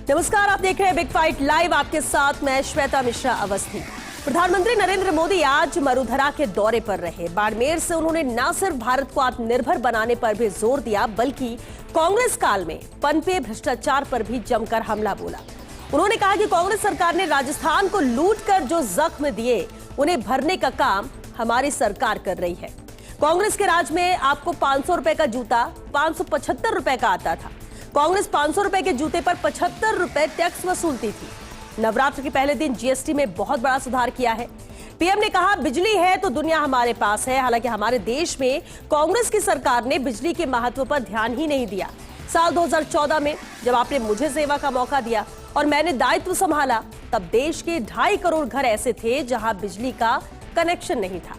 नमस्कार, आप देख रहे हैं बिग फाइट लाइव। आपके साथ मैं श्वेता मिश्रा अवस्थी। प्रधानमंत्री नरेंद्र मोदी आज मरुधरा के दौरे पर रहे। बाड़मेर से उन्होंने न सिर्फ भारत को आत्मनिर्भर बनाने पर भी जोर दिया, बल्कि कांग्रेस काल में पनपे भ्रष्टाचार पर भी जमकर हमला बोला। उन्होंने कहा कि कांग्रेस सरकार ने राजस्थान को लूटकर जो जख्म दिए, उन्हें भरने का काम हमारी सरकार कर रही है। कांग्रेस के राज में आपको 500 रुपए का जूता 575 रुपए का आता था। कांग्रेस 500 रुपए के जूते पर 75 रुपए टैक्स वसूलती थी। नवरात्र के पहले दिन जीएसटी में बहुत बड़ा सुधार किया है। पीएम ने कहा, बिजली है तो दुनिया हमारे पास है। हालांकि हमारे देश में कांग्रेस की सरकार ने बिजली के महत्व पर ध्यान ही नहीं दिया। साल 2014 में जब आपने मुझे सेवा का मौका दिया और मैंने दायित्व संभाला, तब देश के 2.5 करोड़ घर ऐसे थे जहां बिजली का कनेक्शन नहीं था।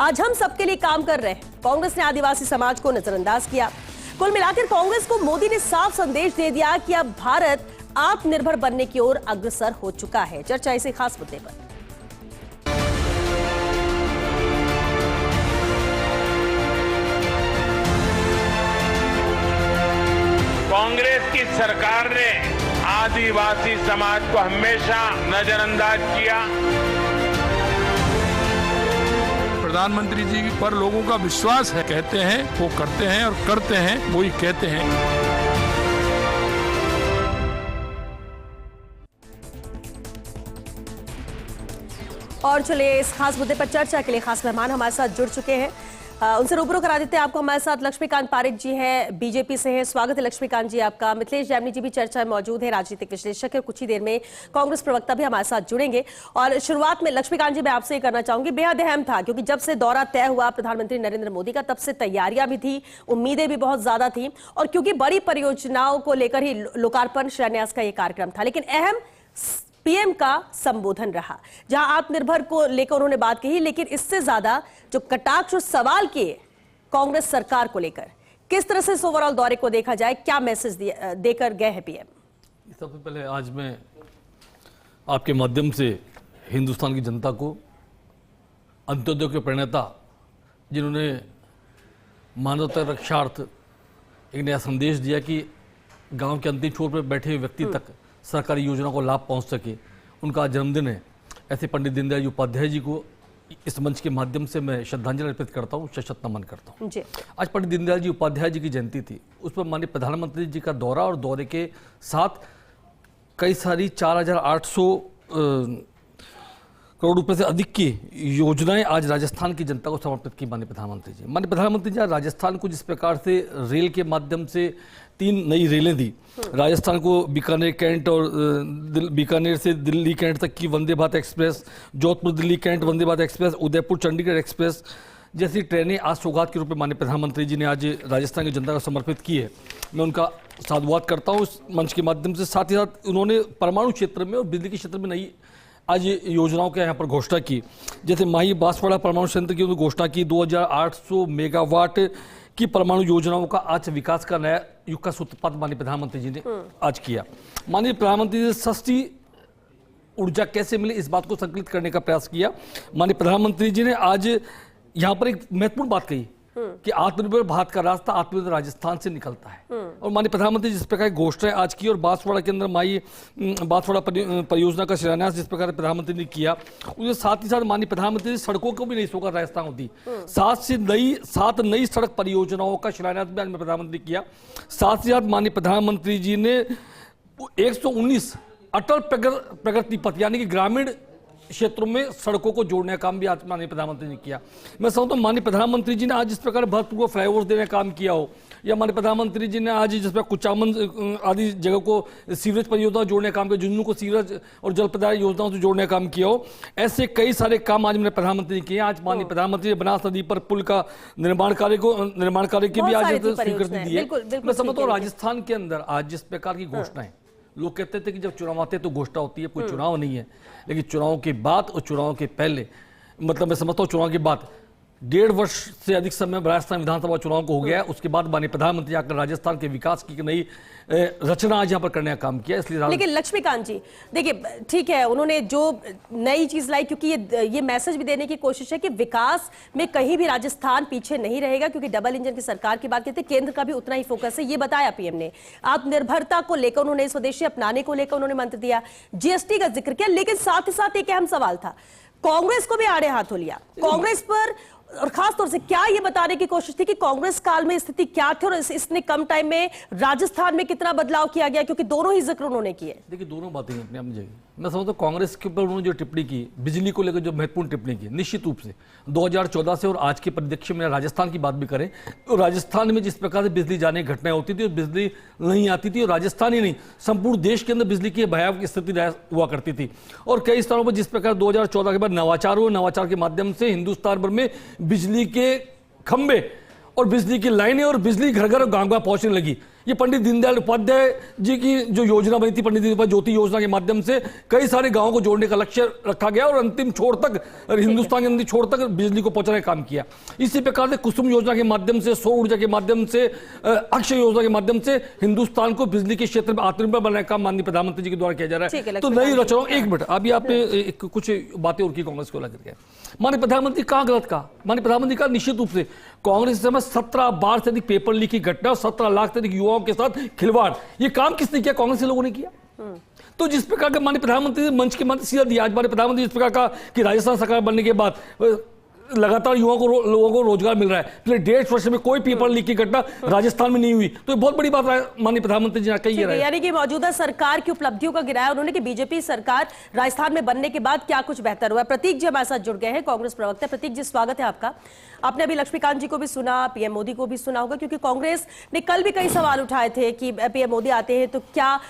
आज हम सबके लिए काम कर रहे हैं। कांग्रेस ने आदिवासी समाज को नजरअंदाज किया। कुल मिलाकर कांग्रेस को मोदी ने साफ संदेश दे दिया कि अब भारत आत्मनिर्भर बनने की ओर अग्रसर हो चुका है। चर्चा इसी खास मुद्दे पर। कांग्रेस की सरकार ने आदिवासी समाज को हमेशा नजरअंदाज किया। प्रधानमंत्री जी पर लोगों का विश्वास है, कहते हैं वो करते हैं और करते हैं वो ही कहते हैं। और चलिए इस खास मुद्दे पर चर्चा के लिए खास मेहमान हमारे साथ जुड़ चुके हैं। उनसे रूबरू करा देते हैं आपको। हमारे साथ लक्ष्मीकांत पारिक जी हैं, बीजेपी से हैं। स्वागत है लक्ष्मीकांत जी आपका। मिथिलेश जैमिनी जी भी चर्चा में मौजूद है, राजनीतिक विश्लेषक है। कुछ ही देर में कांग्रेस प्रवक्ता भी हमारे साथ जुड़ेंगे। और शुरुआत में लक्ष्मीकांत जी मैं आपसे ये करना चाहूंगी, बेहद अहम था क्योंकि जब से दौरा तय हुआ प्रधानमंत्री नरेंद्र मोदी का, तब से तैयारियां भी थी, उम्मीदें भी बहुत ज्यादा थी, और क्योंकि बड़ी परियोजनाओं को लेकर ही लोकार्पण शिलान्यास का ये कार्यक्रम था। लेकिन अहम पीएम का संबोधन रहा, जहां आत्मनिर्भर को लेकर उन्होंने बात कही। लेकिन इससे ज्यादा जो कटाक्ष और सवाल किए कांग्रेस सरकार को लेकर, किस तरह से इस ओवरऑल दौरे को देखा जाए, क्या मैसेज देकर गए हैं पीएम? सबसे पहले आज मैं आपके माध्यम से हिंदुस्तान की जनता को, अंत्योदय के प्रणेता जिन्होंने मानवता रक्षार्थ एक नया संदेश दिया कि गांव के अंतिम छोर पर बैठे हुए व्यक्ति तक सरकारी योजना को लाभ पहुंच सके, उनका जन्मदिन है। ऐसे पंडित दीनदयाल उपाध्याय जी को इस मंच के माध्यम से मैं श्रद्धांजलि अर्पित करता हूँ, शत नमन करता हूँ। आज पंडित दीनदयाल जी उपाध्याय जी की जयंती थी। उस पर माननीय प्रधानमंत्री जी का दौरा और दौरे के साथ कई सारी 4,800 करोड़ रुपए से अधिक की योजनाएं आज राजस्थान की जनता को समर्पित की माननीय प्रधानमंत्री जी। माननीय प्रधानमंत्री जी आज राजस्थान को जिस प्रकार से रेल के माध्यम से 3 नई रेलें दी, राजस्थान को बीकानेर कैंट और बीकानेर से दिल्ली कैंट तक की Vande Bharat express, Jodhpur Delhi cantt Vande Bharat express, Udaipur Chandigarh express जैसी ट्रेनें आज सौगात के रूप में माननीय प्रधानमंत्री जी ने आज राजस्थान की जनता को समर्पित की है। मैं उनका साधुवाद करता हूँ इस मंच के माध्यम से। साथ ही साथ उन्होंने परमाणु क्षेत्र में और बिजली के क्षेत्र में नई आज योजनाओं के यहाँ पर घोषणा की। जैसे माही बांसवाड़ा परमाणु संयंत्र की उन्होंने घोषणा की, 2,800 मेगावाट की परमाणु योजनाओं का आज विकास का नया युग का सूत्रपात माननीय प्रधानमंत्री जी ने आज किया। माननीय प्रधानमंत्री जी सस्ती ऊर्जा कैसे मिले इस बात को संकलित करने का प्रयास किया। माननीय प्रधानमंत्री जी ने आज यहाँ पर एक महत्वपूर्ण बात कही कि आत्मनिर्भर भारत का रास्ता आत्मनिर्भर राजस्थान से निकलता है। और माननीय प्रधानमंत्री जिस प्रकार घोषणाएं आज की और बांसवाड़ा के अंदर माई बांसवाड़ा परियोजना का शिलान्यास जिस प्रकार प्रधानमंत्री ने किया, उसके साथ ही साथ माननीय प्रधानमंत्री ने सड़कों को भी नई सौगात राजस्थान को दी। 7 नई सड़क परियोजनाओं का शिलान्यास भी आज प्रधानमंत्री किया। साथ ही साथ माननीय प्रधानमंत्री जी ने 119 अटल प्रगति पथ यानी कि ग्रामीण क्षेत्रों में सड़कों को जोड़ने का काम भी आज माननीय प्रधानमंत्री ने किया। मैं समझता हूँ माननीय प्रधानमंत्री जी ने आज जिस प्रकार भरतपुर को फ्लाईओवर देने का काम किया हो, या माननीय प्रधानमंत्री जी ने आज जिस प्रकार कुचामन आदि जगह को सीवरेज परियोजना जोड़ने का काम किया, झुंझुनू को सीवरेज और जल प्रदाय योजनाओं से जोड़ने का काम किया हो, ऐसे कई सारे काम आज मैंने प्रधानमंत्री ने किए। आज माननीय प्रधानमंत्री ने बनास नदी पर पुल का निर्माण कार्य की भी आज स्वीकृति दी है। मैं समझता हूँ राजस्थान के अंदर आज जिस प्रकार की घोषणाएं, लोग कहते थे कि जब चुनाव आते तो घोषणा होती है, कोई चुनाव नहीं है, लेकिन चुनाव के बाद और चुनाव के पहले, मतलब मैं समझता हूँ चुनाव के बाद 1.5 वर्ष से अधिक समय राजस्थान विधानसभा चुनाव को हो गया है। उसके बाद माननीय प्रधानमंत्री आकर राजस्थान के विकास की नई रचना आज यहाँ पर करने का काम किया। इसलिए लेकिन लक्ष्मीकांत जी देखिए, ठीक है, उन्होंने जो नई चीज लाई, क्योंकि ये मैसेज भी देने की कोशिश है कि विकास में कहीं भी राजस्थान पीछे नहीं रहेगा, क्योंकि डबल इंजन की सरकार की बात करते, केंद्र का भी उतना ही फोकस है, ये बताया पीएम ने। आत्मनिर्भरता को लेकर उन्होंने, स्वदेशी अपनाने को लेकर उन्होंने मंत्र दिया, जीएसटी का जिक्र किया, लेकिन साथ ही साथ एक अहम सवाल था, कांग्रेस को भी आड़े हाथों लिया। कांग्रेस पर और खास तौर से क्या ये बताने की कोशिश थी कि कांग्रेस काल में स्थिति क्या थी और इसने कम टाइम में राजस्थान में कितना बदलाव किया गया, क्योंकि दोनों ही जिक्र उन्होंने किए। देखिए, दोनों बातें अपने अपनी जगह। मैं समझता हूं कांग्रेस के ऊपर उन्होंने जो टिप्पणी की, बिजली को लेकर जो महत्वपूर्ण टिप्पणी की, निश्चित रूप से 2014 से और आज के परिदृश्य में राजस्थान की बात भी करें तो राजस्थान में जिस प्रकार से बिजली जाने की घटनाएं होती थी और बिजली नहीं आती थी, और राजस्थान ही नहीं संपूर्ण देश के अंदर बिजली की भयावह स्थिति हुआ करती थी। और कई स्थानों पर जिस प्रकार 2014 के बाद नवाचार हुए, नवाचार के माध्यम से हिंदुस्तान भर में बिजली के खंबे और बिजली की लाइनें और बिजली घर घर गांव गांव पहुंचने लगी। ये पंडित दीनदयाल उपाध्याय जी की जो योजना बनी थी, पंडित दीनदयाल ज्योति योजना के माध्यम से कई सारे गांवों को जोड़ने का लक्ष्य रखा गया और अंतिम छोर तक, हिंदुस्तान के अंतिम छोर तक बिजली को पहुंचाने का काम किया। इसी प्रकार से कुसुम योजना के माध्यम से, सौर ऊर्जा के माध्यम से, अक्षय योजना के माध्यम से हिंदुस्तान को बिजली के क्षेत्र में आत्मनिर्भर बनाने का काम माननीय प्रधानमंत्री जी के द्वारा किया जा रहा है। तो नई रचनाओं, एक मिनट, अभी आपने कुछ बातें और की कांग्रेस को लेकर के, माननीय प्रधानमंत्री कहां गलत कहा? माननीय प्रधानमंत्री का निश्चित रूप से कांग्रेस समय 17 बार से अधिक पेपर लीक की घटना और 17 लाख से अधिक युवाओं के साथ खिलवाड़, ये काम किसने किया? कांग्रेस के लोगों ने किया। तो जिस प्रकार का माननीय प्रधानमंत्री मंच के माध्यम सीधा दिया, आज माननीय प्रधानमंत्री जिस प्रकार का कि राजस्थान सरकार बनने के बाद लगातार लोगों को रोजगार मिल रहा है, पिछले 1.5 वर्ष में कोई पेपर लीक की घटना राजस्थान में नहीं हुई, तो बहुत बड़ी बात माननीय प्रधानमंत्री जी ने कही है। यानी कि मौजूदा सरकार की उपलब्धियों का गिराया उन्होंने कि बीजेपी सरकार राजस्थान में बनने के बाद क्या कुछ बेहतर हुआ। प्रतीक जी हमारे साथ जुड़ गए हैं, कांग्रेस प्रवक्ता। प्रतीक जी, स्वागत है आपका। आपने अभी लक्ष्मीकांत जी को भी सुना, पीएम मोदी को भी सुना होगा, क्योंकि कांग्रेस ने कल भी कई सवाल उठाए थे कि पीएम मोदी आते हैं तो क्या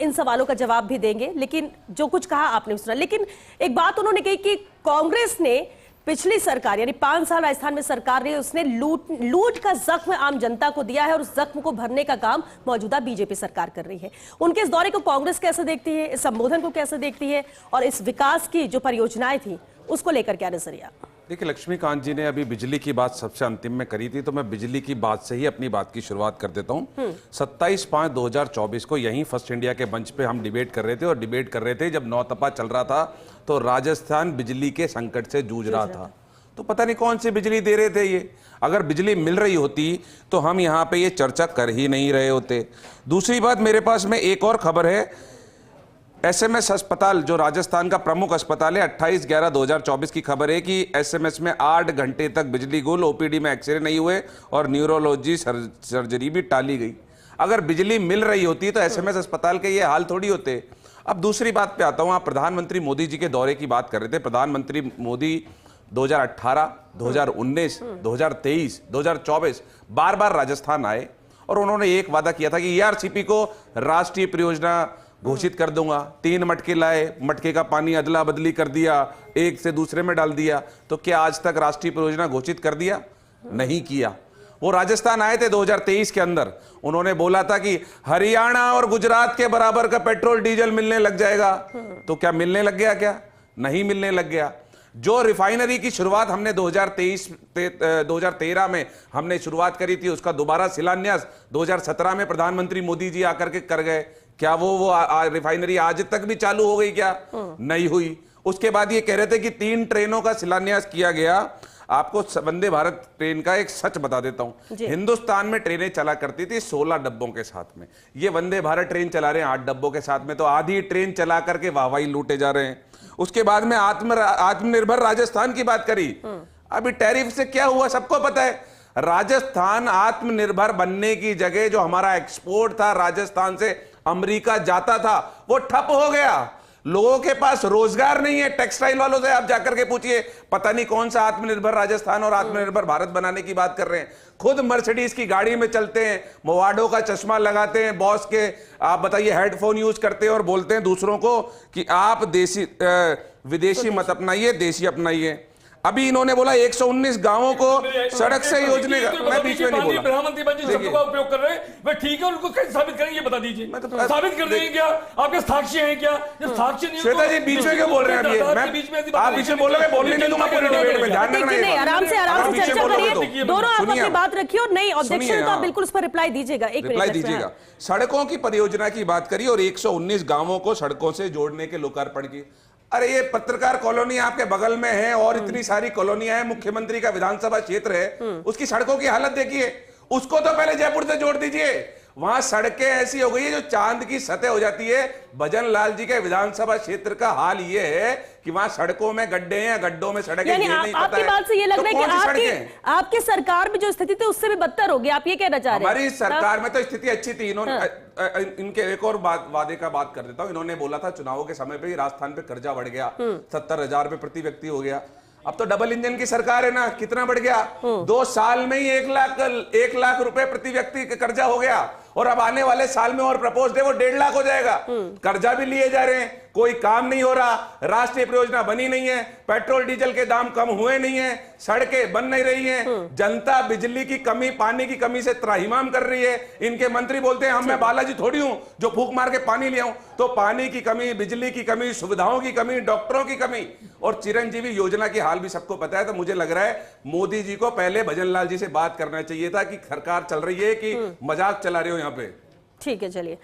इन सवालों का जवाब भी देंगे, लेकिन जो कुछ कहा आपने भी सुना। लेकिन एक बात उन्होंने कही कि कांग्रेस ने पिछली सरकार यानी 5 साल राजस्थान में सरकार रही, उसने लूट का जख्म आम जनता को दिया है और उस जख्म को भरने का काम मौजूदा बीजेपी सरकार कर रही है। उनके इस दौरे को कांग्रेस कैसे देखती है, इस संबोधन को कैसे देखती है, और इस विकास की जो परियोजनाएं थी उसको लेकर क्या नजरिया? देखिए, लक्ष्मीकांत जी ने अभी बिजली की बात सबसे अंतिम में करी थी, तो मैं बिजली की बात से ही अपनी बात की शुरुआत कर देता हूं। 27/5/2024 को यहीं फर्स्ट इंडिया के मंच पे हम डिबेट कर रहे थे, और डिबेट कर रहे थे जब नौतपा चल रहा था तो राजस्थान बिजली के संकट से जूझ रहा था। तो पता नहीं कौन सी बिजली दे रहे थे ये। अगर बिजली मिल रही होती तो हम यहाँ पे ये चर्चा कर ही नहीं रहे होते। दूसरी बात, मेरे पास में एक और खबर है। एसएमएस अस्पताल जो राजस्थान का प्रमुख अस्पताल है, 28/11/2024 की खबर है कि एसएमएस में 8 घंटे तक बिजली गुल, ओपीडी में एक्सरे नहीं हुए और न्यूरोलॉजी सर्जरी भी टाली गई। अगर बिजली मिल रही होती तो एसएमएस अस्पताल के ये हाल थोड़ी होते। अब दूसरी बात पे आता हूं। आप प्रधानमंत्री मोदी जी के दौरे की बात कर रहे थे। प्रधानमंत्री मोदी 2018, 2019, 2023, 2024 बार बार राजस्थान आए और उन्होंने एक वादा किया था कि ईआरसीपी को राष्ट्रीय परियोजना घोषित कर दूंगा। 3 मटके लाए, मटके का पानी अदला बदली कर दिया, एक से दूसरे में डाल दिया। तो क्या आज तक राष्ट्रीय परियोजना घोषित कर दिया? नहीं किया। वो राजस्थान आए थे 2023 के अंदर, उन्होंने बोला था कि हरियाणा और गुजरात के बराबर का पेट्रोल डीजल मिलने लग जाएगा। तो क्या मिलने लग गया? क्या नहीं मिलने लग गया। जो रिफाइनरी की शुरुआत हमने 2013 में हमने शुरुआत करी थी, उसका दोबारा शिलान्यास 2017 में प्रधानमंत्री मोदी जी आकर के कर गए। क्या वो रिफाइनरी आज तक भी चालू हो गई? क्या नहीं हुई। उसके बाद ये कह रहे थे कि 3 ट्रेनों का शिलान्यास किया गया। आपको वंदे भारत ट्रेन का एक सच बता देता हूं। हिंदुस्तान में ट्रेनें चला करती थी 16 डब्बों के साथ में। ये वंदे भारत ट्रेन चला रहे हैं 8 डब्बों के साथ में, तो आधी ट्रेन चला करके वाहवाही लूटे जा रहे हैं। उसके बाद में आत्मनिर्भर राजस्थान की बात करी। अभी टैरिफ से क्या हुआ सबको पता है। राजस्थान आत्मनिर्भर बनने की जगह जो हमारा एक्सपोर्ट था राजस्थान से अमेरिका जाता था, वो ठप हो गया। लोगों के पास रोजगार नहीं है। टेक्सटाइल वालों से आप जाकर के पूछिए, पता नहीं कौन सा आत्मनिर्भर राजस्थान और आत्मनिर्भर भारत बनाने की बात कर रहे हैं। खुद मर्सिडीज की गाड़ी में चलते हैं, मोवाडो का चश्मा लगाते हैं, बॉस के आप बताइए हेडफोन यूज करते हैं और बोलते हैं दूसरों को कि आप विदेशी मत अपनाइए, देशी अपनाइए। अभी इन्होंने बोला 119 गांवों को सड़क से योजना का, मैं बीच में नहीं बोला। प्रधानमंत्री बन जी शब्दों का उपयोग कर रहे हैं, वह ठीक है, उनको कैसे साबित करेंगे ये बता दीजिए। साबित कर देंगे क्या? आपके साक्ष्य हैं क्या? जब साक्ष्य नहीं, श्वेता जी बीच में क्यों बोल रहे हैं? अभी आप बीच में बोल रहे हैं, बोलने नहीं दूंगा पूरी डिबेट में, ध्यान रखना। नहीं, आराम से चर्चा करिए, दोनों आप अपनी बात रखिए और नहीं ऑब्जेक्शन तो आप बिल्कुल उस पर रिप्लाई दीजिएगा। एक रिप्लाई दीजिएगा। सड़कों की परियोजना की बात करी और 119 गांवों को सड़कों से जोड़ने के लोकार्पण की। अरे ये पत्रकार कॉलोनी आपके बगल में है और इतनी सारी कॉलोनियां हैं, मुख्यमंत्री का विधानसभा क्षेत्र है, उसकी सड़कों की हालत देखिए। उसको तो पहले जयपुर से जोड़ दीजिए। वहां सड़कें ऐसी हो गई है जो चांद की सतह हो जाती है। भजन लाल जी के विधानसभा क्षेत्र का हाल ये है कि वहां सड़कों में गड्ढे हैं, गड्ढों में सड़कें, ये नहीं पता है। आपकी बात से ये लग रहा है कि आपकी सरकार में जो स्थिति थी उससे भी बदतर हो गई, आप ये कहना चाह रहे हैं? हमारी सरकार में तो स्थिति अच्छी थी। इन्होंने इनके एक और वादे का बात कर देता हूं। इन्होंने बोला था चुनावों के समय पे ही राजस्थान पे कर्जा बढ़ गया, 70,000 रुपए प्रति व्यक्ति हो गया। अब तो डबल इंजन की सरकार है ना, कितना बढ़ गया? 2 साल में ही 1 लाख रुपए प्रति व्यक्ति कर्जा हो गया और अब आने वाले साल में और प्रपोज है वो 1.5 लाख हो जाएगा। कर्जा भी लिए जा रहे हैं, कोई काम नहीं हो रहा, राष्ट्रीय परियोजना बनी नहीं है, पेट्रोल डीजल के दाम कम हुए नहीं है, सड़कें बन नहीं रही हैं, जनता बिजली की कमी, पानी की कमी से त्राहिमाम कर रही है। इनके मंत्री बोलते हैं हम मैं बालाजी थोड़ी हूं जो फूंक मार के पानी ले आऊं। तो पानी की कमी, बिजली की कमी, सुविधाओं की कमी, डॉक्टरों की कमी और चिरंजीवी योजना की हाल भी सबको पता है। तो मुझे लग रहा है मोदी जी को पहले भजन लाल जी से बात करना चाहिए था कि सरकार चल रही है कि मजाक चला रहे हो यहाँ पे। ठीक है, चलिए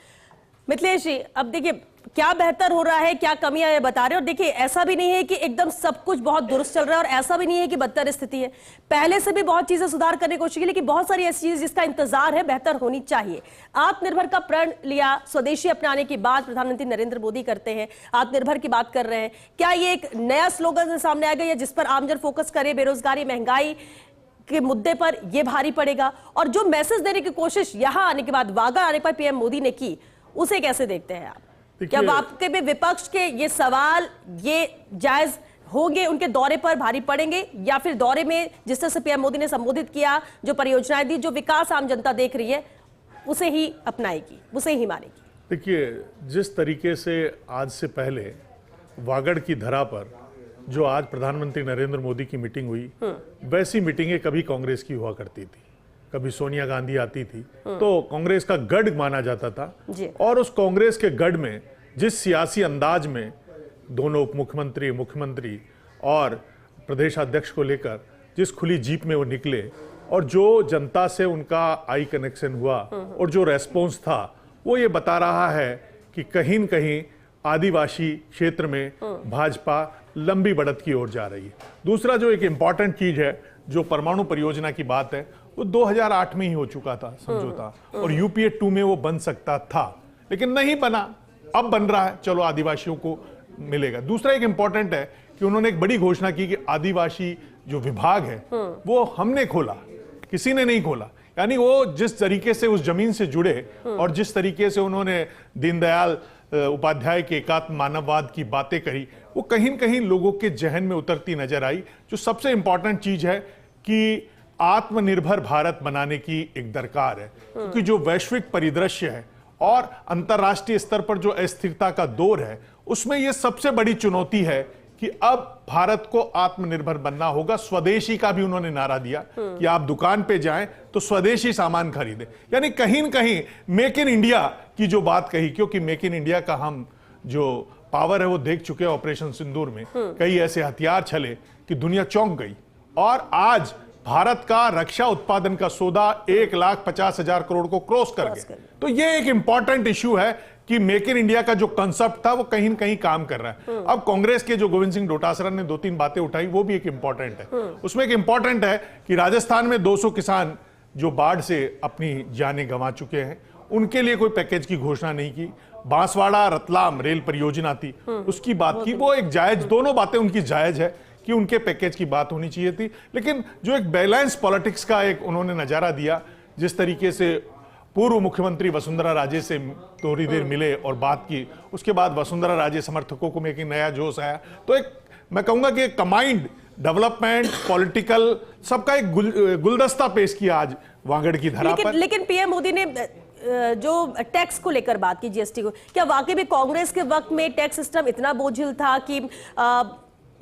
मिथिलेश जी, अब देखिए क्या बेहतर हो रहा है, क्या कमियां ये बता रहे हो। और देखिए ऐसा भी नहीं है कि एकदम सब कुछ बहुत दुरुस्त चल रहा है और ऐसा भी नहीं है कि बदतर स्थिति है। पहले से भी बहुत चीजें सुधार करने की कोशिश की, लेकिन बहुत सारी ऐसी चीज जिसका इंतजार है, बेहतर होनी चाहिए। आत्मनिर्भर का प्रण लिया, स्वदेशी अपनाने की बात प्रधानमंत्री नरेंद्र मोदी करते हैं, आत्मनिर्भर की बात कर रहे हैं। क्या ये एक नया स्लोगन सामने आ गया जिस पर आमजन फोकस करे? बेरोजगारी, महंगाई के मुद्दे पर यह भारी पड़ेगा। और जो मैसेज देने की कोशिश यहां आने के बाद, वागड़ आने पर पीएम मोदी ने की, उसे कैसे देखते हैं आप? क्या आपके भी विपक्ष के ये सवाल ये जायज होंगे, उनके दौरे पर भारी पड़ेंगे, या फिर दौरे में जिस तरह से पीएम मोदी ने संबोधित किया, जो परियोजनाएं दी, जो विकास आम जनता देख रही है, उसे ही अपनाएगी, उसे ही मानेगी? देखिए, जिस तरीके से आज से पहले वागड़ की धरा पर जो आज प्रधानमंत्री नरेंद्र मोदी की मीटिंग हुई, वैसी मीटिंगें कभी कांग्रेस की हुआ करती थी। कभी सोनिया गांधी आती थी तो कांग्रेस का गढ़ माना जाता था, और उस कांग्रेस के गढ़ में जिस सियासी अंदाज में दोनों उप मुख्यमंत्री, मुख्यमंत्री और प्रदेश अध्यक्ष को लेकर जिस खुली जीप में वो निकले और जो जनता से उनका आई कनेक्शन हुआ और जो रेस्पॉन्स था, वो ये बता रहा है कि कहीं न कहीं आदिवासी क्षेत्र में भाजपा लंबी बढ़त की ओर जा रही है। दूसरा जो एक इंपॉर्टेंट चीज है, जो परमाणु परियोजना की बात है, वो 2008 में ही हो चुका था समझौता, और यूपीए 2 में वो बन सकता था, लेकिन नहीं बना। अब बन रहा है, चलो आदिवासियों को मिलेगा। दूसरा एक इंपॉर्टेंट है कि उन्होंने एक बड़ी घोषणा की कि आदिवासी जो विभाग है वो हमने खोला, किसी ने नहीं खोला। यानी वो जिस तरीके से उस जमीन से जुड़े और जिस तरीके से उन्होंने दीनदयाल उपाध्याय के एकात्म मानववाद की बातें करी, वो कहीं न कहीं लोगों के जहन में उतरती नजर आई। जो सबसे इंपॉर्टेंट चीज है कि आत्मनिर्भर भारत बनाने की एक दरकार है, क्योंकि जो वैश्विक परिदृश्य है और अंतर्राष्ट्रीय स्तर पर जो अस्थिरता का दौर है, उसमें यह सबसे बड़ी चुनौती है कि अब भारत को आत्मनिर्भर बनना होगा। स्वदेशी का भी उन्होंने नारा दिया कि आप दुकान पे जाएं तो स्वदेशी सामान खरीदें, यानी कहीं न कहीं मेक इन इंडिया की जो बात कही, क्योंकि मेक इन इंडिया का हम जो पावर है वो देख चुके हैं ऑपरेशन सिंदूर में। कई ऐसे हथियार छले कि दुनिया चौंक गई, और आज भारत का रक्षा उत्पादन का सौदा 1,50,000 करोड़ को क्रॉस कर गया। तो ये एक इंपॉर्टेंट इश्यू है कि मेक इन इंडिया का जो कंसेप्ट था वो कहीं न कहीं काम कर रहा है। अब कांग्रेस के जो गोविंद सिंह डोटासरा ने 2-3 बातें उठाई, वो भी एक इंपॉर्टेंट है। उसमें एक इंपॉर्टेंट है कि राजस्थान में 200 किसान जो बाढ़ से अपनी जानें गंवा चुके हैं, उनके लिए कोई पैकेज की घोषणा नहीं की। बांसवाड़ा रतलाम रेल परियोजना थी, उसकी बात की, वो एक जायज, दोनों बातें उनकी जायज है कि उनके पैकेज की बात होनी चाहिए थी। लेकिन जो एक बैलेंस पॉलिटिक्स का एक उन्होंने नजारा दिया, जिस तरीके से पूर्व मुख्यमंत्री वसुंधरा राजे से थोड़ी देर मिले और बात की, उसके बाद वसुंधरा राजे समर्थकों को में एक नया जोश आया। तो एक मैं कहूंगा कि एक कंबाइंड डेवलपमेंट, पॉलिटिकल, सबका एक गुलदस्ता पेश किया आज वागड़ की धरा पर। लेकिन पीएम मोदी ने जो टैक्स को लेकर बात की, जीएसटी को, क्या वाकई में कांग्रेस के वक्त में टैक्स सिस्टम इतना बोझिल था कि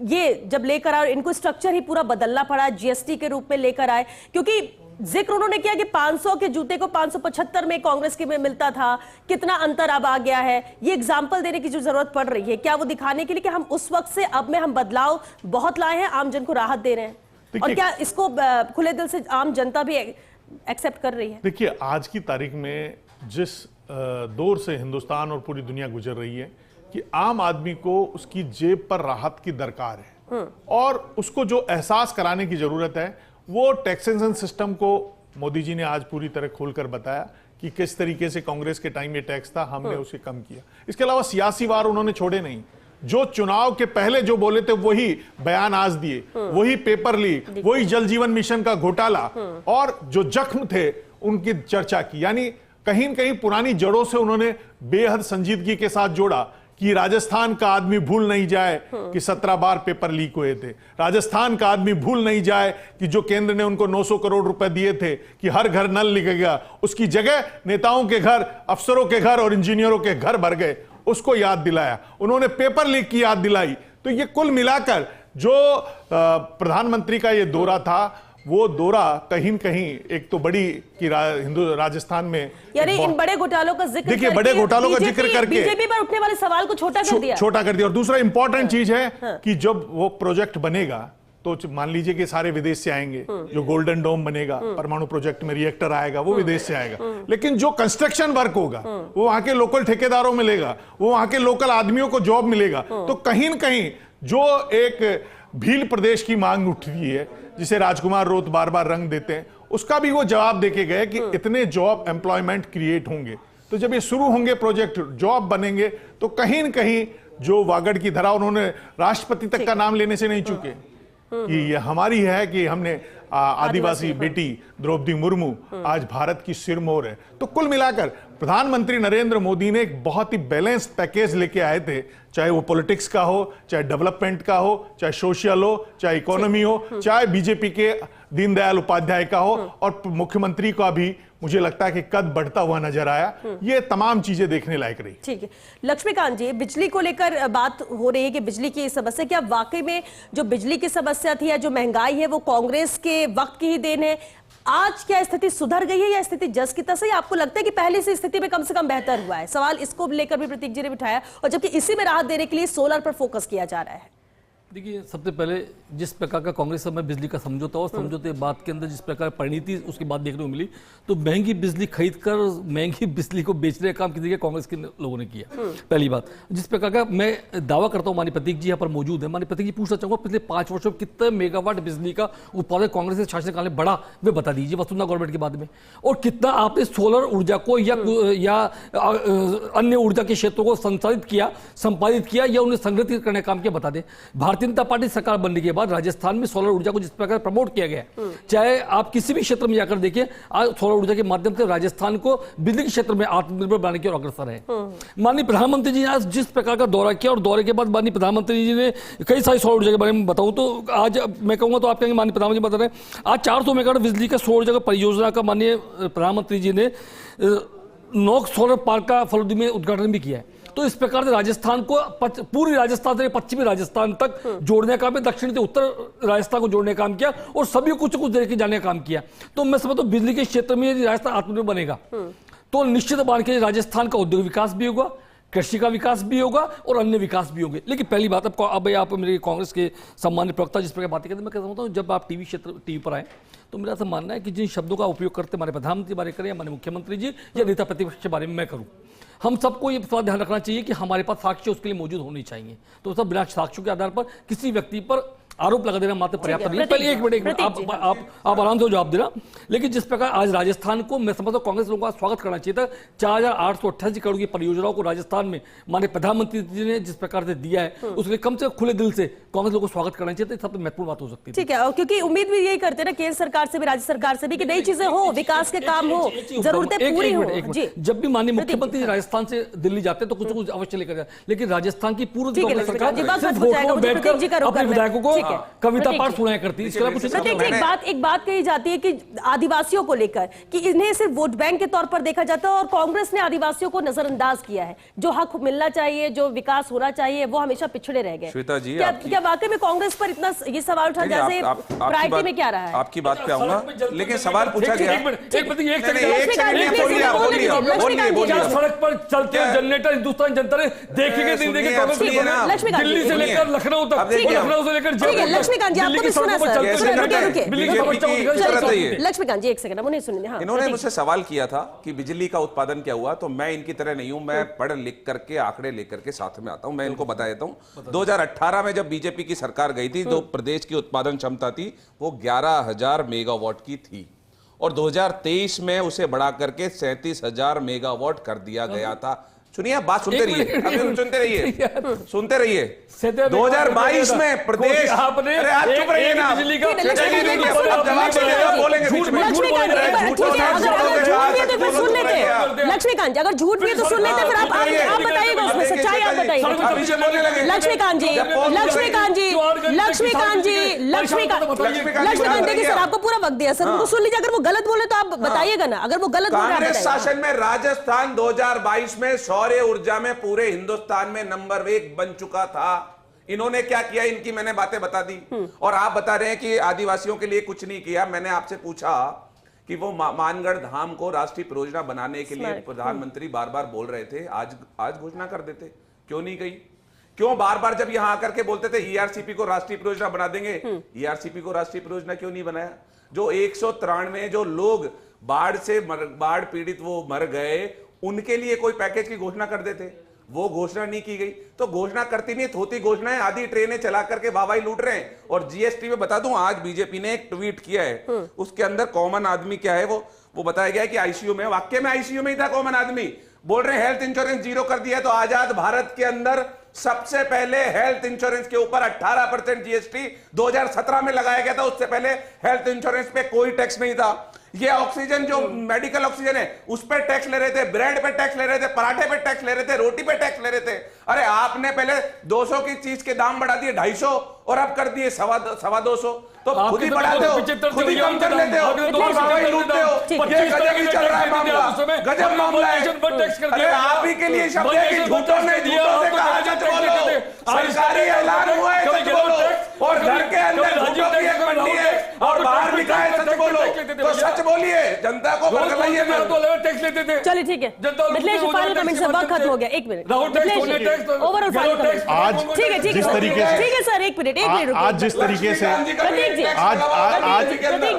ये जब लेकर आए, इनको स्ट्रक्चर ही पूरा बदलना पड़ा, जीएसटी के रूप में लेकर आए, क्योंकि जिक्र उन्होंने किया कि 500 के जूते को 575 में कांग्रेस के में मिलता था, कितना अंतर अब आ गया है। ये एग्जाम्पल देने की जो जरूरत पड़ रही है, क्या वो दिखाने के लिए कि हम उस वक्त से अब में हम बदलाव बहुत लाए हैं, आम जन को राहत दे रहे हैं, और क्या इसको खुले दिल से आम जनता भी एक्सेप्ट कर रही है? देखिए, आज की तारीख में जिस दौर से हिंदुस्तान और पूरी दुनिया गुजर रही है कि आम आदमी को उसकी जेब पर राहत की दरकार है, और उसको जो एहसास कराने की जरूरत है वो टैक्सेशन सिस्टम को मोदी जी ने आज पूरी तरह खोलकर बताया कि किस तरीके से कांग्रेस के टाइम ये टैक्स था, हमने उसे कम किया। इसके अलावा सियासी वार उन्होंने छोड़े नहीं, जो चुनाव के पहले जो बोले थे वही बयान आज दिए, वही पेपर लीक, वही जल जीवन मिशन का घोटाला, और जो जख्म थे उनकी चर्चा की। यानी कहीं न कहीं पुरानी जड़ों से उन्होंने बेहद संजीदगी के साथ जोड़ा कि राजस्थान का आदमी भूल नहीं जाए कि 17 बार पेपर लीक हुए थे, राजस्थान का आदमी भूल नहीं जाए कि जो केंद्र ने उनको 900 करोड़ रुपए दिए थे कि हर घर नल लिखेगा, उसकी जगह नेताओं के घर, अफसरों के घर और इंजीनियरों के घर भर गए, उसको याद दिलाया। उन्होंने पेपर लीक की याद दिलाई। तो ये कुल मिलाकर जो प्रधानमंत्री का ये दौरा था, वो दौरा कहीं न कहीं एक तो बड़ी कि हिंदू राजस्थान में, यानी इन बड़े घोटालों का जिक्र, देखिए बड़े घोटालों का जिक्र करके बीजेपी पर उठने वाले सवाल को छोटा कर दिया। और दूसरा इंपॉर्टेंट चीज है कि जब वो प्रोजेक्ट बनेगा तो मान लीजिए कि सारे विदेश से आएंगे, जो गोल्डन डोम बनेगा, परमाणु प्रोजेक्ट में रिएक्टर आएगा, वो विदेश से आएगा, लेकिन जो कंस्ट्रक्शन वर्क होगा वो वहां के लोकल ठेकेदारों मिलेगा, वो वहां के लोकल आदमियों को जॉब मिलेगा। तो कहीं न कहीं जो एक भील प्रदेश की मांग उठी है, जिसे राजकुमार रोत बार बार रंग देते हैं, उसका भी वो जवाब देके गए कि इतने जॉब एम्प्लॉयमेंट क्रिएट होंगे। तो जब ये शुरू होंगे प्रोजेक्ट, जॉब बनेंगे, तो कहीं न कहीं जो वागड़ की धरा, उन्होंने राष्ट्रपति तक का नाम लेने से नहीं चूके कि ये हमारी है कि हमने आदिवासी बेटी द्रौपदी मुर्मू आज भारत की सिरमौर है। तो कुल मिलाकर प्रधानमंत्री नरेंद्र मोदी ने एक बहुत ही बैलेंस्ड पैकेज लेके आए थे, चाहे वो पॉलिटिक्स का हो, चाहे डेवलपमेंट का हो, चाहे सोशल हो, चाहे इकोनॉमी हो, चाहे बीजेपी के दीनदयाल उपाध्याय का हो, और मुख्यमंत्री का भी मुझे लगता है कि कद बढ़ता हुआ नजर आया। ये तमाम चीजें देखने लायक रही। ठीक है, लक्ष्मीकांत जी, बिजली को लेकर बात हो रही है कि बिजली की समस्या, क्या वाकई में जो बिजली की समस्या थी या जो महंगाई है वो कांग्रेस के वक्त की ही देन है? आज क्या स्थिति सुधर गई है या स्थिति जस की तस है? आपको लगता है कि पहले से स्थिति में कम से कम बेहतर हुआ है? सवाल इसको लेकर भी प्रतीक जी ने बिठाया, और जबकि इसी में राहत देने के लिए सोलर पर फोकस किया जा रहा है। देखिए, सबसे पहले जिस प्रकार का कांग्रेस समय बिजली का समझौता और समझौते बात के अंदर जिस प्रकार परिणति उसके बाद देखने को मिली, तो महंगी बिजली खरीदकर महंगी बिजली को बेचने का काम किसी के कांग्रेस के लोगों ने किया। पहली बात, जिस प्रकार का मैं दावा करता हूं, माननीय प्रतीक जी यहाँ पर मौजूद है, माननीय प्रतीक जी पूछना चाहूंगा पिछले 5 वर्षों में कितने मेगावाट बिजली का उत्पादन कांग्रेस के शासनकाल में बढ़ा, वे बता दीजिए वसुंधरा गवर्नमेंट के बाद में, और कितना आपने सोलर ऊर्जा को या अन्य ऊर्जा के क्षेत्रों को संसाधित किया, संपादित किया या उन्हें संगठित करने का काम किया, बता दें। भारतीय जनता पार्टी सरकार बनने के बाद राजस्थान में सोलर ऊर्जा को जिस प्रकार प्रमोट किया गया, चाहे आप किसी भी क्षेत्र में जाकर देखिए, आज सोलर ऊर्जा के माध्यम से राजस्थान को बिजली के क्षेत्र में आत्मनिर्भर बनाने की ओर अग्रसर है। माननीय प्रधानमंत्री जी ने आज जिस प्रकार का दौरा किया, और दौरे के बाद माननीय प्रधानमंत्री जी ने कई सारी सौर ऊर्जा के बारे में बताऊं तो आज मैं कहूंगा तो आप कहेंगे माननीय प्रधानमंत्री बता रहे हैं, आज 400 मेगावाट बिजली का सौर ऊर्जा का परियोजना का माननीय प्रधानमंत्री जी ने नोक सोलर पार्क का फलोदी में उद्घाटन भी किया है। तो इस प्रकार से राजस्थान को पूरी राजस्थान से पश्चिमी राजस्थान तक जोड़ने का काम, दक्षिण से उत्तर राजस्थान को जोड़ने का काम किया, और सभी कुछ देर के जाने का काम किया। तो मैं समझता हूं बिजली के क्षेत्र में यदि राजस्थान आत्मनिर्भर बनेगा तो निश्चित मान के राजस्थान का औद्योगिक विकास भी होगा, कृषि का विकास भी होगा और अन्य विकास भी होंगे। लेकिन पहली बात, अब आप मेरे कांग्रेस के सम्मानित प्रवक्ता जिस प्रकार बातें करते हैं, मैं कहता हूं जब आप टीवी पर आए तो मेरा ऐसा मानना है कि जिन शब्दों का उपयोग करते हमारे प्रधानमंत्री बारे करें, हमारे मुख्यमंत्री जी या नेता प्रतिपक्ष के बारे में मैं करूं, हम सबको ये ध्यान रखना चाहिए कि हमारे पास साक्ष्य उसके लिए मौजूद होनी चाहिए। तो सब बिना साक्ष्यों के आधार पर किसी व्यक्ति पर आरोप लगा देना मात्र पर्याप्त नहीं है। पहले एक मिनट आप आराम से जवाब देना। लेकिन जिस प्रकार आज राजस्थान को मैं समझता हूं कांग्रेस लोगों का स्वागत करना चाहिए था। 4888 करोड़ की परियोजनाओं को राजस्थान में माननीय प्रधानमंत्री जी ने जिस प्रकार से दिया है, उसके कम से खुले दिल से कांग्रेस लोगों को स्वागत करना चाहिए था। सबसे महत्वपूर्ण बात हो सकती है। ठीक है, क्योंकि उम्मीद भी यही करते हैं ना केंद्र सरकार से भी, राज्य सरकार से भी, कि नई चीजें हो, विकास के काम हो, जरूरतें पूरी हो। जब भी माननीय मुख्यमंत्री राजस्थान से दिल्ली जाते हैं तो कुछ अवश्य लेकर जाते, लेकिन राजस्थान की पूर्व कांग्रेस सरकार अपने विधायकों को है। कविता प्रतीक पाठ जी। सुनाया करती है, इसके अलावा कुछ प्रतीक जी, एक बात कही जाती है कि आदिवासियों को लेकर कि इन्हें सिर्फ वोट बैंक के तौर पर देखा जाता है और कांग्रेस ने आदिवासियों को नजरअंदाज किया है। जो हक मिलना चाहिए, जो विकास होना चाहिए, वो हमेशा पिछड़े रह गए। श्वेता जी, क्या वाकई में कांग्रेस पर इतना ये सवाल उठा, जैसे प्रायोरिटी में क्या रहा है? आपकी बात पे आऊंगा, लेकिन सवाल पूछा गया। सड़क पर चलते जनरेटर हिंदुस्तान जनता ने देखेंगे दिन देखे दिल्ली से लेकर लखनऊ तक, लखनऊ से लेकर लक्ष्मीकांत जी, आपको भी सुना सर। रुकिए। लक्ष्मीकांत जी एक सेकंड, वो नहीं सुनिए। हाँ, इन्होंने मुझसे सवाल किया था कि बिजली का उत्पादन क्या हुआ, तो मैं इनकी तरह नहीं हूं, मैं पढ़ लिख करके आंकड़े लेकर के साथ में आता हूं। मैं इनको बता देता हूं, 2018 में जब बीजेपी की सरकार गई थी, तो प्रदेश की उत्पादन क्षमता थी वो 11,000 मेगावाट की थी, और 2023 में उसे बढ़ा करके 37,000 मेगावाट कर दिया गया था। सुनिए, आप बात सुनते रहिए, अभी सुनते रहिए। 2022 में प्रदेश, आपने अरे आप चुप रहिए ना, बिजली का बोलेंगे बीच में। लक्ष्मीकांत जी, अगर झूठ भी है तो सुन लेते, फिर आप बताइएगा उसमें सच्चाई, आप बताइए। लक्ष्मीकांत जी, देखिए सर, आपको पूरा वक्त दिया सर, उनको सुन लीजिए। अगर वो गलत बोले तो आप बताइएगा ना, अगर वो गलत बोल रहे हैं। कांग्रेस शासन में राजस्थान 2022 में सौर ऊर्जा में पूरे हिंदुस्तान में नंबर 1 बन चुका था। इन्होंने क्या किया, इनकी मैंने बातें बता दी, और आप बता रहे हैं कि आदिवासियों के लिए कुछ नहीं किया। मैंने आपसे पूछा कि वो मानगढ़ धाम को राष्ट्रीय परियोजना बनाने के लिए प्रधानमंत्री बार बार बोल रहे थे, आज घोषणा कर देते, क्यों नहीं गई? क्यों बार बार जब यहां आकर के बोलते थे ईआरसीपी को राष्ट्रीय परियोजना बना देंगे, ईआरसीपी को राष्ट्रीय परियोजना क्यों नहीं बनाया? जो 193 जो लोग बाढ़ पीड़ित वो मर गए, उनके लिए कोई पैकेज की घोषणा कर देते, वो घोषणा नहीं की गई। तो घोषणा करती नहीं, थोती घोषणाएं, आधी ट्रेनें चला करके वाहवाही लूट रहे हैं। और जीएसटी में बता दूं, आज बीजेपी ने एक ट्वीट किया है, उसके अंदर कॉमन आदमी क्या है वो बताया गया है कि आईसीयू में, वाक्य में आईसीयू में ही था कॉमन आदमी। बोल रहे हैं हेल्थ इंश्योरेंस 0 कर दिया। तो आजाद भारत के अंदर सबसे पहले हेल्थ इंश्योरेंस के ऊपर 18% जीएसटी 2017 में लगाया गया था। उससे पहले हेल्थ इंश्योरेंस पे कोई टैक्स नहीं था। ये ऑक्सीजन, जो मेडिकल ऑक्सीजन है, उस पे टैक्स ले रहे थे, ब्रेड पे टैक्स ले रहे थे, पराठे पे टैक्स ले रहे थे, रोटी पे टैक्स ले रहे थे। अरे आपने पहले 200 की चीज के दाम बढ़ा दिए 250, और अब कर दिए 250। तो खुद ही बढ़ाते हो, खुद ही कम कर लेते हो, और वाहवाही लूटते हो। ये गजब ही चल रहा है मामला, गजब मामला है। अरे आप ही के लिए शब्द है कि झूठों से कहा सच बोलो। सरकारी ऐलान हुआ है, सच बोलो। और घर के अंदर झूठों की एक मंडी है, और बाहर लिखा है सच बोलो। तो सच बोलिए, जनता को बरगलाइए मत। टैक्स लेते थे। चलिए ठीक है, मिथिलेश फाइनल कमेंट से वक्त खत्म हो गया। एक मिनट, ओवरऑल फाइनल कमेंट आज ठीक है जिस तरीके से, ठीक है सर, एक मिनट आज जिस तरीके से, प्रतीक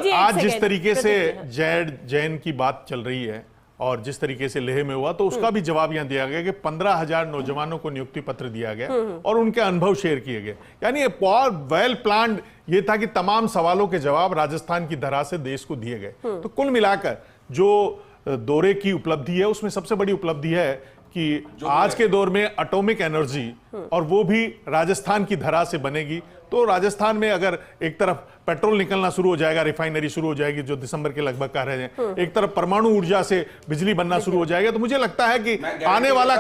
जी, आज जिस तरीके से जैन की बात चल रही है और जिस तरीके से लेह में हुआ, तो उसका भी जवाब यहां दिया गया कि 15,000 नौजवानों को नियुक्ति पत्र दिया गया और उनके अनुभव शेयर किए गए। यानी वेल प्लान्ड ये था कि तमाम सवालों के जवाब राजस्थान की धरा से देश को दिए गए। तो कुल मिलाकर जो दौरे की उपलब्धि है, उसमें सबसे बड़ी उपलब्धि है कि आज के दौर में एटॉमिक एनर्जी, और वो भी राजस्थान की धरा से बनेगी। तो राजस्थान में अगर एक तरफ पेट्रोल निकलना शुरू हो जाएगा, रिफाइनरी शुरू हो जाएगी जो दिसंबर के लगभग कह रहे हैं, एक तरफ परमाणु ऊर्जा से बिजली बनना शुरू हो जाएगा, तो मुझे लगता है कि आने वाला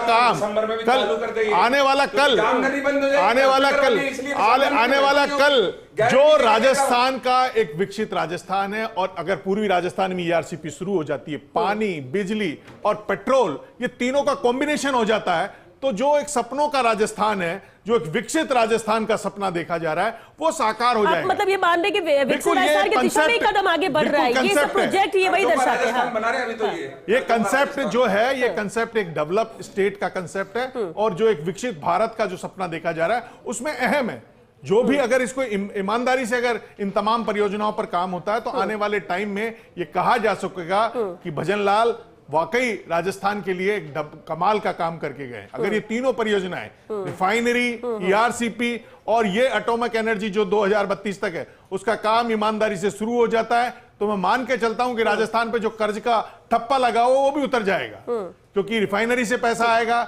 कल जो राजस्थान का एक विकसित राजस्थान है, और अगर पूर्वी राजस्थान में ईआरसीपी शुरू हो जाती है, पानी, बिजली और पेट्रोल, ये तीनों का कॉम्बिनेशन हो जाता है, तो जो एक सपनों का राजस्थान है, जो एक विकसित राजस्थान का सपना देखा जा रहा है, वो साकार हो जाएगा। मतलब ये मान रहे कि विकसित राजस्थान की दिशा में कदम आगे बढ़ रहा है, ये सब प्रोजेक्ट ये वही दर्शाते हैं। ये कंसेप्ट जो है, ये कंसेप्ट एक डेवलप्ड स्टेट का कंसेप्ट है, और जो एक विकसित भारत का जो सपना देखा जा रहा है, उसमें अहम है। जो भी अगर इसको ईमानदारी से अगर इन तमाम परियोजनाओं पर काम होता है, तो आने वाले टाइम में ये कहा जा सकेगा कि भजनलाल वाकई राजस्थान के लिए एक कमाल का काम करके गए। अगर ये तीनों परियोजनाएं, रिफाइनरी, ईआरसीपी और ये एटॉमिक एनर्जी जो 2032 तक है, उसका काम ईमानदारी से शुरू हो जाता है, तो मैं मान के चलता हूं कि राजस्थान पे जो कर्ज का ठप्पा लगा हो वो भी उतर जाएगा, क्योंकि रिफाइनरी से पैसा आएगा,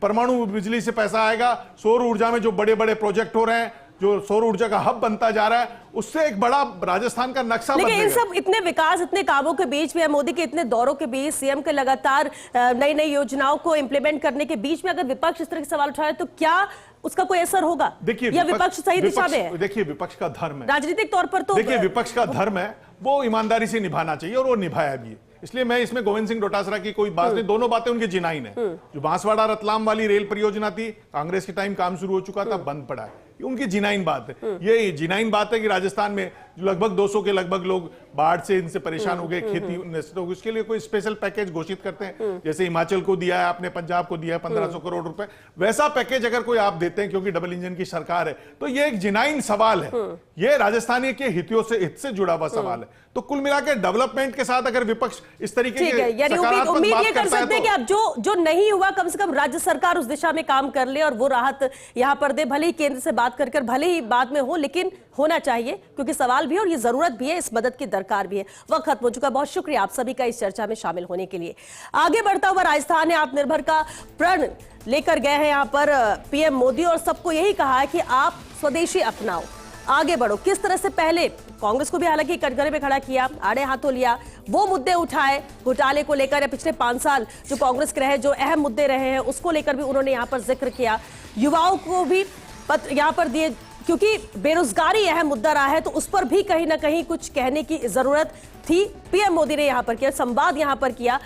परमाणु बिजली से पैसा आएगा, सौर ऊर्जा में जो बड़े बड़े प्रोजेक्ट हो रहे हैं, जो सौर ऊर्जा का हब बनता जा रहा है, उससे एक बड़ा राजस्थान का नक्शा लेकिन इन बदलेगा। सब इतने विकास, इतने कामों के बीच में, मोदी के इतने दौरों के बीच, सीएम के लगातार नई नई योजनाओं को इंप्लीमेंट करने के बीच में अगर विपक्ष इस तरह के सवाल उठाए तो क्या उसका कोई असर होगा? देखिए, या विपक्ष सही दिशा में है? देखिए, विपक्ष का धर्म है, राजनीतिक तौर पर तो देखिए विपक्ष का धर्म है, वो ईमानदारी से निभाना चाहिए और वो निभाया भी है। इसलिए मैं इसमें गोविंद सिंह डोटासरा की कोई बात नहीं, दोनों बातें उनकी जिनाइन है। जो बांसवाड़ा रतलाम वाली रेल परियोजना थी, कांग्रेस के टाइम काम शुरू हो चुका था, बंद पड़ा है, ये उनकी जिनाइन बात है। ये जिनाइन बात है कि राजस्थान में जो लगभग 200 के लगभग लोग बाढ़ से इनसे परेशान हो गए, खेती नष्ट हो गई, उसके लिए कोई स्पेशल पैकेज घोषित करते हैं, जैसे हिमाचल को दिया है आपने, पंजाब को दिया है 1500 करोड़ रुपए, वैसा पैकेज अगर कोई आप देते हैं क्योंकि डबल इंजन की सरकार है, तो ये एक जिनाइन सवाल है, ये राजस्थानी के हित से जुड़ा हुआ सवाल है। तो कुल मिलाकर डेवलपमेंट के साथ अगर विपक्ष इस तरीके ठीक है, यानी उम्मीद ये कर सकते हैं कि अब जो नहीं हुआ, कम से कम राज्य सरकार उस दिशा में काम कर ले और वो राहत यहां पर दे, भले ही केंद्र से बात कर भले ही बाद में हो, लेकिन होना चाहिए, क्योंकि सवाल भी है और ये जरूरत भी है, इस मदद की दरकार भी है। वक्त खत्म हो चुका, बहुत शुक्रिया आप सभी का इस चर्चा में शामिल होने के लिए। आगे बढ़ता हुआ राजस्थान ने आत्मनिर्भर का प्रण लेकर गए हैं यहाँ पर पीएम मोदी, और सबको यही कहा है कि आप स्वदेशी अपनाओ, आगे बढ़ो। किस तरह से पहले कांग्रेस को भी हालांकि कटघरे में खड़ा किया, आड़े हाथों लिया, वो मुद्दे उठाए घोटाले को लेकर, या पिछले 5 साल जो कांग्रेस के रहे, जो अहम मुद्दे रहे हैं, उसको लेकर भी उन्होंने यहाँ पर जिक्र किया। युवाओं को भी पत्र यहाँ पर दिए, क्योंकि बेरोजगारी अहम मुद्दा रहा है, तो उस पर भी कहीं ना कहीं कुछ कहने की जरूरत थी। पीएम मोदी ने यहाँ पर किया, संवाद यहाँ पर किया।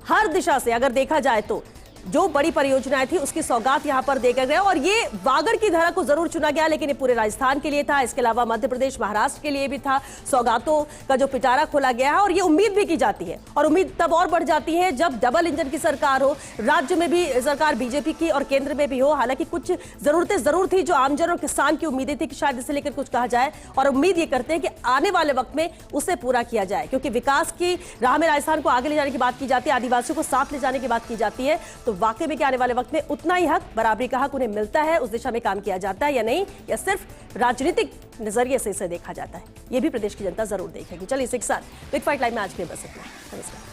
हर दिशा से अगर देखा जाए तो जो बड़ी परियोजनाएं थी उसकी सौगात यहां पर देकर गया, और ये वागड़ की धरा को जरूर चुना गया, लेकिन ये पूरे राजस्थान के लिए था, इसके अलावा मध्य प्रदेश, महाराष्ट्र के लिए भी था। सौगातों का जो पिटारा खोला गया है, और ये उम्मीद भी की जाती है, और उम्मीद तब और बढ़ जाती है जब डबल इंजन की सरकार हो, राज्य में भी सरकार बीजेपी की और केंद्र में भी हो। हालांकि कुछ जरूरतें जरूर थी जो आमजन और किसान की उम्मीदें थी कि शायद इसे लेकर कुछ कहा जाए, और उम्मीद ये करते हैं कि आने वाले वक्त में उसे पूरा किया जाए, क्योंकि विकास की राह में राजस्थान को आगे ले जाने की बात की जाती है, आदिवासियों को साथ ले जाने की बात की जाती है, तो वाकई में आने वाले वक्त में उतना ही हक, बराबरी का हक उन्हें मिलता है, उस दिशा में काम किया जाता है या नहीं, या सिर्फ राजनीतिक नजरिए से इसे देखा जाता है, ये भी प्रदेश की जनता जरूर देखेगी। चलिए इसी के साथ बिग फाइट लाइव में आज के बस इतना। नमस्कार।